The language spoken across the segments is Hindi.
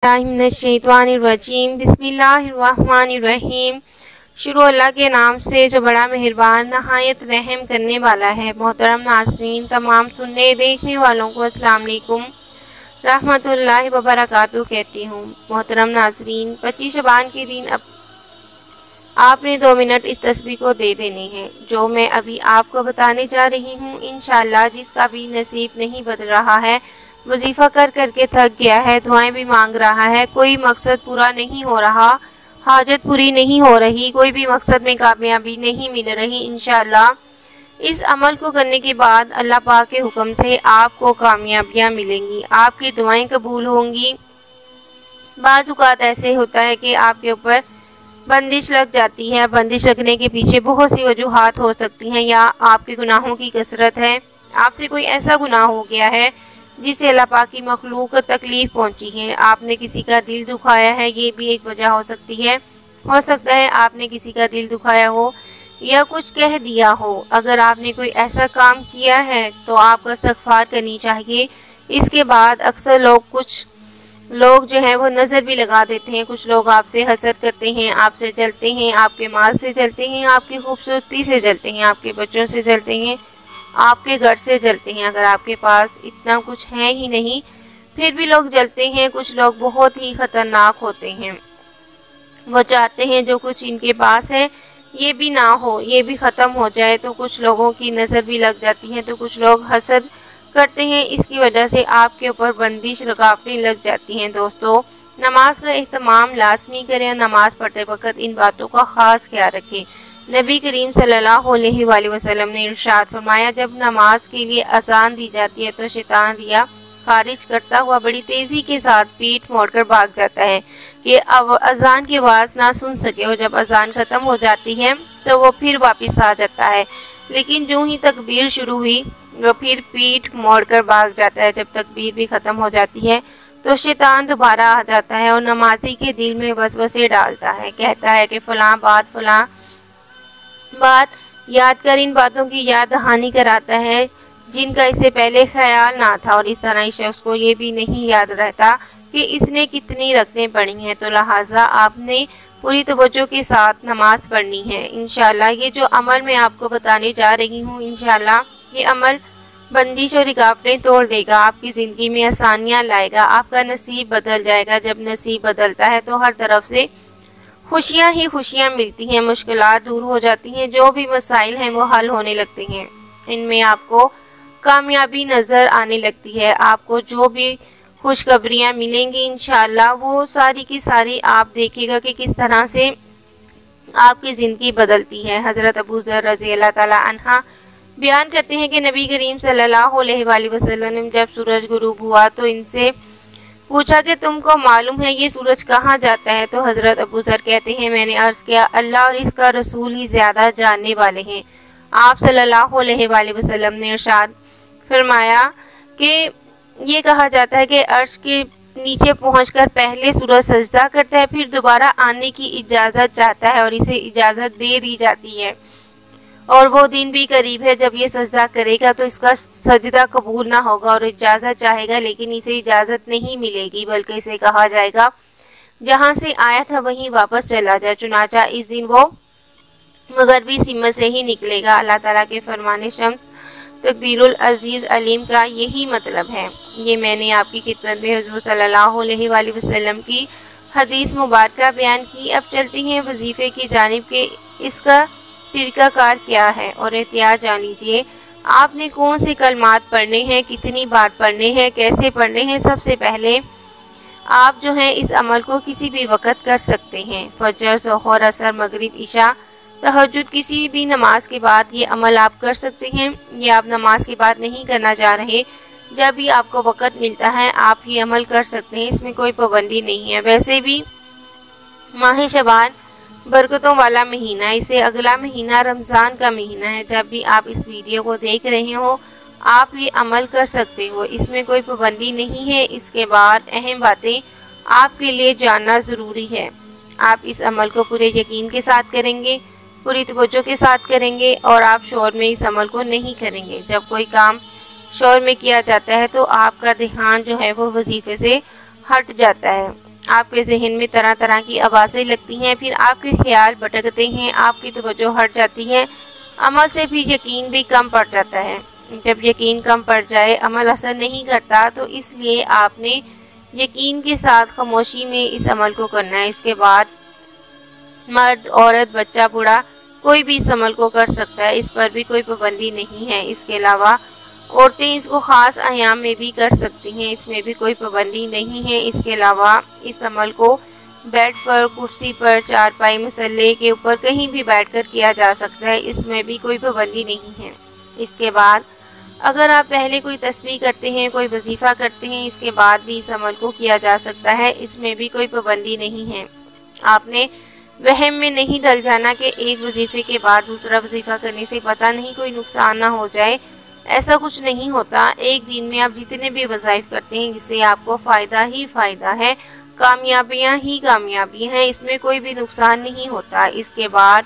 बिस्मिल्लाहिर्रहमानिर्रहीम। बिस्मिल्लाहिर्रहमानिर्रहीम। शुरू अल्लाह के नाम से जो बड़ा मेहरबान नहायत रहम करने वाला है। मोहतरम नाज़रीन, तमाम सुनने देखने वालों को अस्सलाम वालेकुम रहमतुल्लाहि व बरकातुहू कहती हूँ। मोहतरम नाज़रीन, 25 शबान के दिन अब आपने 2 मिनट इस तस्बीह को दे देने हैं जो मैं अभी आपको बताने जा रही हूँ। इंशाअल्लाह जिसका भी नसीब नहीं बदल रहा है, वजीफ़ा कर करके थक गया है, दुआएं भी मांग रहा है, कोई मकसद पूरा नहीं हो रहा, हाजत पूरी नहीं हो रही, कोई भी मकसद में कामयाबी नहीं मिल रही, इंशाअल्लाह इस अमल को करने के बाद अल्लाह पाक के हुक्म से आपको कामयाबियाँ मिलेंगी, आपकी दुआएं कबूल होंगी। बाज़ औक़ात ऐसे होता है कि आपके ऊपर बंदिश लग जाती है। बंदिश लगने के पीछे बहुत सी वजूहात हो सकती हैं, या आपके गुनाहों की कसरत है, आपसे कोई ऐसा गुनाह हो गया है जिससे अल्लाह पाक की मखलूक को तकलीफ़ पहुंची है, आपने किसी का दिल दुखाया है, ये भी एक वजह हो सकती है। हो सकता है आपने किसी का दिल दुखाया हो या कुछ कह दिया हो। अगर आपने कोई ऐसा काम किया है तो आपको इस्तग़फ़ार करनी चाहिए। इसके बाद अक्सर कुछ लोग जो हैं वो नज़र भी लगा देते हैं, कुछ लोग आपसे हसद करते हैं, आपसे जलते हैं, आपके माल से जलते हैं, आपकी खूबसूरती से जलते हैं, आपके बच्चों से जलते हैं, आपके घर से जलते हैं। अगर आपके पास इतना कुछ है ही नहीं फिर भी लोग जलते हैं। कुछ लोग बहुत ही ख़तरनाक होते हैं, वो चाहते हैं जो कुछ इनके पास है ये भी ना हो, ये भी ख़त्म हो जाए। तो कुछ लोगों की नज़र भी लग जाती है, तो कुछ लोग हसद करते हैं, इसकी वजह से आपके ऊपर बंदिश रुकावटें लग जाती हैं। दोस्तों, नमाज का एहतमाम लाजमी करें, नमाज पढ़ते वक्त इन बातों का ख़ास ख्याल रखें। नबी करीम सल्लल्लाहु अलैहि वसल्लम ने इरशाद फरमाया, जब नमाज के लिए अजान दी जाती है तो शैतान रिया खारिज करता हुआ बड़ी तेज़ी के साथ पीठ मोड़कर भाग जाता है कि अब अजान की आवाज़ ना सुन सके, और जब अजान ख़त्म हो जाती है तो वो फिर वापस आ जाता है। लेकिन जो ही तकबीर शुरू हुई वो फिर पीठ मोड़कर भाग जाता है। जब तकबीर भी ख़त्म हो जाती है तो शैतान दोबारा आ जाता है और नमाजी के दिल में वसवसे डालता है, कहता है कि फ़लाँ बात याद कर। इन बातों की याद दहानी कराता है जिनका इससे पहले ख्याल ना था, और इस तरह इस शख्स को ये भी नहीं याद रहता कि इसने कितनी रकतें पढ़ी हैं। तो लिहाजा आपने पूरी तवज्जो के साथ नमाज पढ़नी है। इंशाअल्लाह ये जो अमल मैं आपको बताने जा रही हूँ, इंशाअल्लाह ये अमल बंदिश और रुकावटें तोड़ देगा, आपकी ज़िंदगी में आसानियाँ लाएगा, आपका नसीब बदल जाएगा। जब नसीब बदलता है तो हर तरफ से खुशियाँ ही खुशियाँ मिलती हैं, मुश्किलात दूर हो जाती हैं, जो भी मसाइल हैं वो हल होने लगते हैं, इनमें आपको कामयाबी नज़र आने लगती है। आपको जो भी खुशखबरियाँ मिलेंगी इंशाअल्लाह वो सारी की सारी आप देखिएगा कि किस तरह से आपकी ज़िंदगी बदलती है। हज़रत अबू ज़र रज़ी अल्लाह ताला अन्हा बयान करते हैं कि नबी करीम सल्लल्लाहु अलैहि वसल्लम ने जब सूरज गुरूब हुआ तो इनसे पूछा कि तुमको मालूम है ये सूरज कहाँ जाता है? तो हज़रत अबू ज़र कहते हैं, मैंने अर्ज़ किया, अल्लाह और इसका रसूल ही ज़्यादा जानने वाले हैं। आप सल्लल्लाहु अलैहि वसल्लम ने इरशाद फरमाया कि ये कहा जाता है कि अर्श के नीचे पहुंचकर पहले सूरज सजदा करता है, फिर दोबारा आने की इजाज़त चाहता है और इसे इजाज़त दे दी जाती है, और वो दिन भी करीब है जब ये सजदा करेगा तो इसका सजदा कबूल ना होगा और इजाज़त चाहेगा लेकिन इसे इजाज़त नहीं मिलेगी, बल्कि इसे कहा जाएगा जहाँ से आया था वहीं वापस चला जाए। चुनाचा इस दिन वो मगरबी सीमा से ही निकलेगा। अल्लाह ताला के फरमाने शम्स तकदीरुल अजीज़ अलीम का यही मतलब है। ये मैंने आपकी खिदमत में हुज़ूर सल्लल्लाहु अलैहि वसल्लम की हदीस मुबारक बयान की। अब चलती हैं वजीफ़े की जानिब के इसका तरीक़ाकार क्या है और एहतियात जान लीजिए। आपने कौन से कलमात पढ़ने हैं, कितनी बार पढ़ने हैं, कैसे पढ़ने हैं। सबसे पहले आप जो हैं इस अमल को किसी भी वक़्त कर सकते हैं, फजर, ज़ोहर, असर, मगरिब, इशा, तहज्जुद, किसी भी नमाज के बाद ये अमल आप कर सकते हैं। ये आप नमाज के बाद नहीं करना चाह रहे, जब भी आपको वक़्त मिलता है आप ये अमल कर सकते हैं, इसमें कोई पाबंदी नहीं है। वैसे भी माह शबान बरकतों वाला महीना है, इसे अगला महीना रमज़ान का महीना है। जब भी आप इस वीडियो को देख रहे हो आप ये अमल कर सकते हो, इसमें कोई पाबंदी नहीं है। इसके बाद अहम बातें आपके लिए जानना ज़रूरी है। आप इस अमल को पूरे यकीन के साथ करेंगे, पूरी तवज्जो के साथ करेंगे, और आप शोर में इस अमल को नहीं करेंगे। जब कोई काम शोर में किया जाता है तो आपका ध्यान जो है वो वजीफे से हट जाता है। आपके जहन में तरह तरह की आवाज़ें लगती हैं, फिर आपके ख्याल भटकते हैं, आपकी तवज्जो हट जाती है, अमल से फिर यकीन भी कम पड़ जाता है। जब यकीन कम पड़ जाए, अमल असर नहीं करता, तो इसलिए आपने यकीन के साथ खामोशी में इस अमल को करना है। इसके बाद मर्द, औरत, बच्चा, बूढ़ा कोई भी इस अमल को कर सकता है, इस पर भी कोई पाबंदी नहीं है। इसके अलावा औरतें इसको ख़ास अयाम में भी कर सकती हैं, इसमें भी कोई पाबंदी नहीं है। इसके अलावा इस अमल को बेड पर, कुर्सी पर, चारपाई, मसल्ले के ऊपर कहीं भी बैठकर किया जा सकता है, इसमें भी कोई पाबंदी नहीं है। इसके बाद अगर आप पहले कोई तस्बीह करते हैं, कोई वजीफ़ा करते हैं, इसके बाद भी इस अमल को किया जा सकता है, इसमें भी कोई पाबंदी नहीं है। आपने वहम में नहीं डल जाना कि एक वजीफ़े के बाद दूसरा वजीफ़ा करने से पता नहीं कोई नुकसान ना हो जाए, ऐसा कुछ नहीं होता। एक दिन में आप जितने भी वज़ाइफ करते हैं, इससे आपको फ़ायदा ही फ़ायदा है, कामयाबियाँ ही कामयाबियाँ हैं, इसमें कोई भी नुकसान नहीं होता। इसके बाद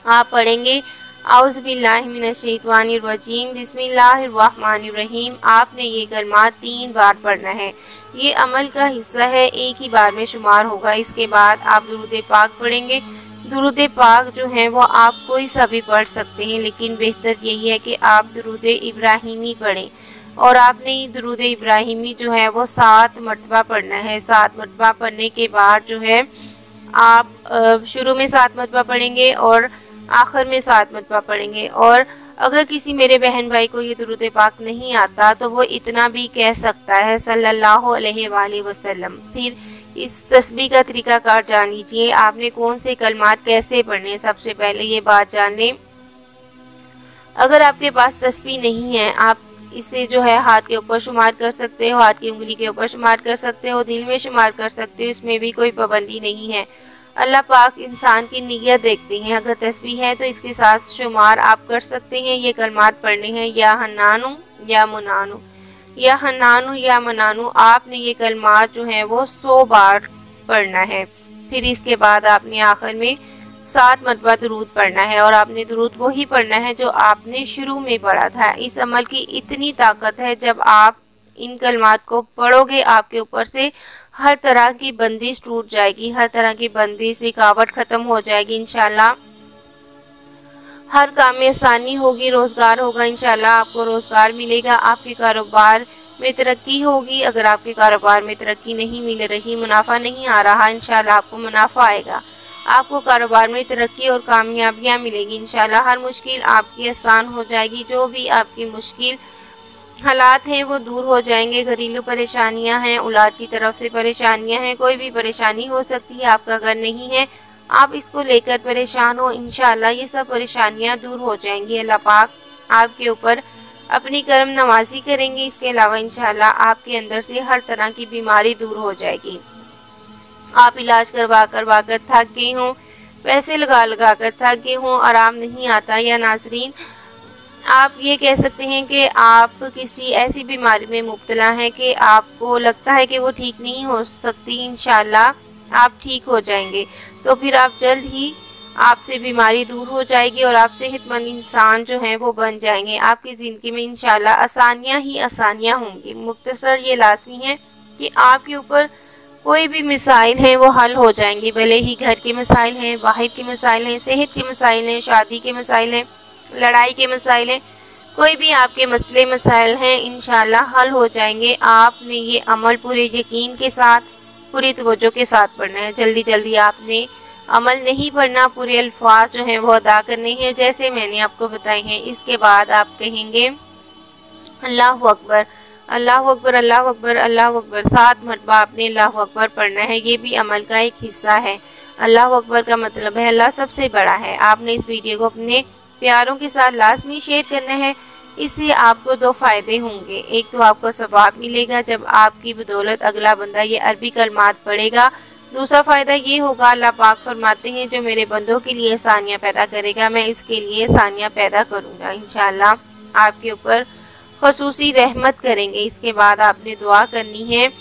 आप पढ़ेंगे औज़ु बिल्लाहि मिनश्शैतानिर रजीम, बिस्मिल्लाहिर्रहमानिर्रहीम। आपने ये कलमात 3 बार पढ़ना है, ये अमल का हिस्सा है, एक ही बार में शुमार होगा। इसके बाद आप दुरूद पाक पढ़ेंगे। दुरूद पाक जो है वो आप कोई सा भी पढ़ सकते हैं, लेकिन बेहतर यही है कि आप दुरूद इब्राहिमी पढ़ें, और आपने दुरूद इब्राहिमी जो है वो 7 मरतबा पढ़ना है। 7 मरतबा पढ़ने के बाद जो है आप शुरू में 7 मरतबा पढ़ेंगे और आखिर में 7 मरतबा पढ़ेंगे। और अगर किसी मेरे बहन भाई को ये दुरूद पाक नहीं आता तो वो इतना भी कह सकता है, सल्लल्लाहु अलैहि वसल्लम। फिर इस तस्बीह का तरीकाकार जान लीजिए। आपने कौन से कलमात कैसे पढ़ने, सबसे पहले ये बात जान लें। अगर आपके पास तस्बीह नहीं है, आप इसे जो है हाथ के ऊपर शुमार कर सकते हो, हाथ की उंगली के ऊपर शुमार कर सकते हो, दिल में शुमार कर सकते हो, इसमें भी कोई पाबंदी नहीं है। अल्लाह पाक इंसान की नीयत देखते हैं। अगर तस्बीह है तो इसके साथ शुमार आप कर सकते हैं। ये कलमात पढ़ने हैं, या हन्नानु या मुनानु, या हन्नानु या मनानु। आपने ये कलमात जो है वो 100 बार पढ़ना है। फिर इसके बाद आपने आखिर में 7 मरतबा दुरूद पढ़ना है, और आपने दुरूद वो ही पढ़ना है जो आपने शुरू में पढ़ा था। इस अमल की इतनी ताकत है, जब आप इन कलमात को पढ़ोगे आपके ऊपर से हर तरह की बंदिश टूट जाएगी, हर तरह की बंदिश, रुकावट खत्म हो जाएगी। इंशाल्लाह हर काम में आसानी होगी, रोजगार होगा, इंशाल्लाह आपको रोजगार मिलेगा, आपके कारोबार में तरक्की होगी। अगर आपके कारोबार में तरक्की नहीं मिल रही, मुनाफा नहीं आ रहा, इंशाल्लाह आपको मुनाफा आएगा, आपको कारोबार में तरक्की और कामयाबियाँ मिलेगी। इंशाल्लाह हर मुश्किल आपकी आसान हो जाएगी, जो भी आपकी मुश्किल हालात हैं वो दूर हो जाएंगे। घरेलू परेशानियां हैं, औलाद की तरफ से परेशानियां हैं, कोई भी परेशानी हो सकती है, आपका घर नहीं है, आप इसको लेकर परेशान हो, इंशाल्लाह ये सब परेशानियां दूर हो जाएंगी। अल्लाह पाक आपके ऊपर अपनी करम नवाजी करेंगे। इसके अलावा इंशाल्लाह आपके अंदर से हर तरह की बीमारी दूर हो जाएगी। आप इलाज करवा कर थक गए हों, पैसे लगा कर थक गए हों, आराम नहीं आता, या नाज़रीन आप ये कह सकते हैं कि आप किसी ऐसी बीमारी में मुब्तला हैं कि आपको लगता है कि वो ठीक नहीं हो सकती, इंशाल्लाह आप ठीक हो जाएंगे। तो फिर आप जल्द ही आपसे बीमारी दूर हो जाएगी और आप सेहतमंद इंसान जो हैं वो बन जाएंगे। आपकी ज़िंदगी में इंशाल्लाह आसानियाँ ही आसानियाँ होंगी। मुख्तसर ये लाज़मी है कि आपके ऊपर कोई भी मसाइल हैं वो हल हो जाएंगे, भले ही घर के मसाइल हैं, बाहर के मसाइल हैं, सेहत के मसाइल हैं, शादी के मसाइल हैं, लड़ाई के मसाइल हैं, कोई भी आपके मसले मसाइल हैं, इंशाल्लाह हल हो जाएंगे। आपने ये अमल पूरे यकीन के साथ, पूरी तवज्जो के साथ पढ़ना है। जल्दी जल्दी आपने अमल नहीं पढ़ना, पूरे अल्फाज जो हैं वो अदा करने हैं जैसे मैंने आपको बताए हैं। इसके बाद आप कहेंगे अल्लाहु अकबर, अल्लाहु अकबर, अल्लाहु अकबर, अल्लाहु अकबर। 7 मरतबा आपने अल्लाहु अकबर पढ़ना है। ये भी अमल का एक हिस्सा है। अल्लाहु अकबर का मतलब है अल्लाह सबसे बड़ा है। आपने इस वीडियो को अपने प्यारों के साथ लाजमी शेयर करना है। इससे आपको 2 फ़ायदे होंगे। एक तो आपको सवाब मिलेगा जब आपकी बदौलत अगला बंदा ये अरबी कलमात पढ़ेगा। दूसरा फ़ायदा ये होगा, अल्लाह पाक फरमाते हैं जो मेरे बंदों के लिए आसानियाँ पैदा करेगा, मैं इसके लिए आसानियाँ पैदा करूँगा। इंशाल्लाह आपके ऊपर खसूसी रहमत करेंगे। इसके बाद आपने दुआ करनी है,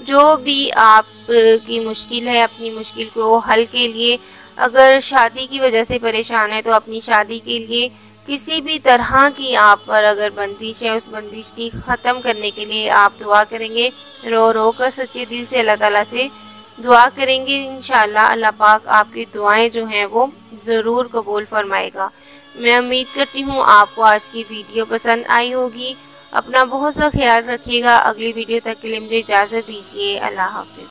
जो भी आपकी मुश्किल है अपनी मुश्किल को हल के लिए, अगर शादी की वजह से परेशान है तो अपनी शादी के लिए किसी भी तरह की आप पर अगर बंदिश है, उस बंदिश की ख़त्म करने के लिए आप दुआ करेंगे, रो कर सच्चे दिल से अल्लाह ताला से दुआ करेंगे। इंशाल्लाह अल्लाह पाक आपकी दुआएं जो हैं वो ज़रूर कबूल फरमाएगा। मैं उम्मीद करती हूँ आपको आज की वीडियो पसंद आई होगी। अपना बहुत सा ख्याल रखिएगा। अगली वीडियो तक के लिए मुझे इजाज़त दीजिए। अल्लाह हाफ़िज़।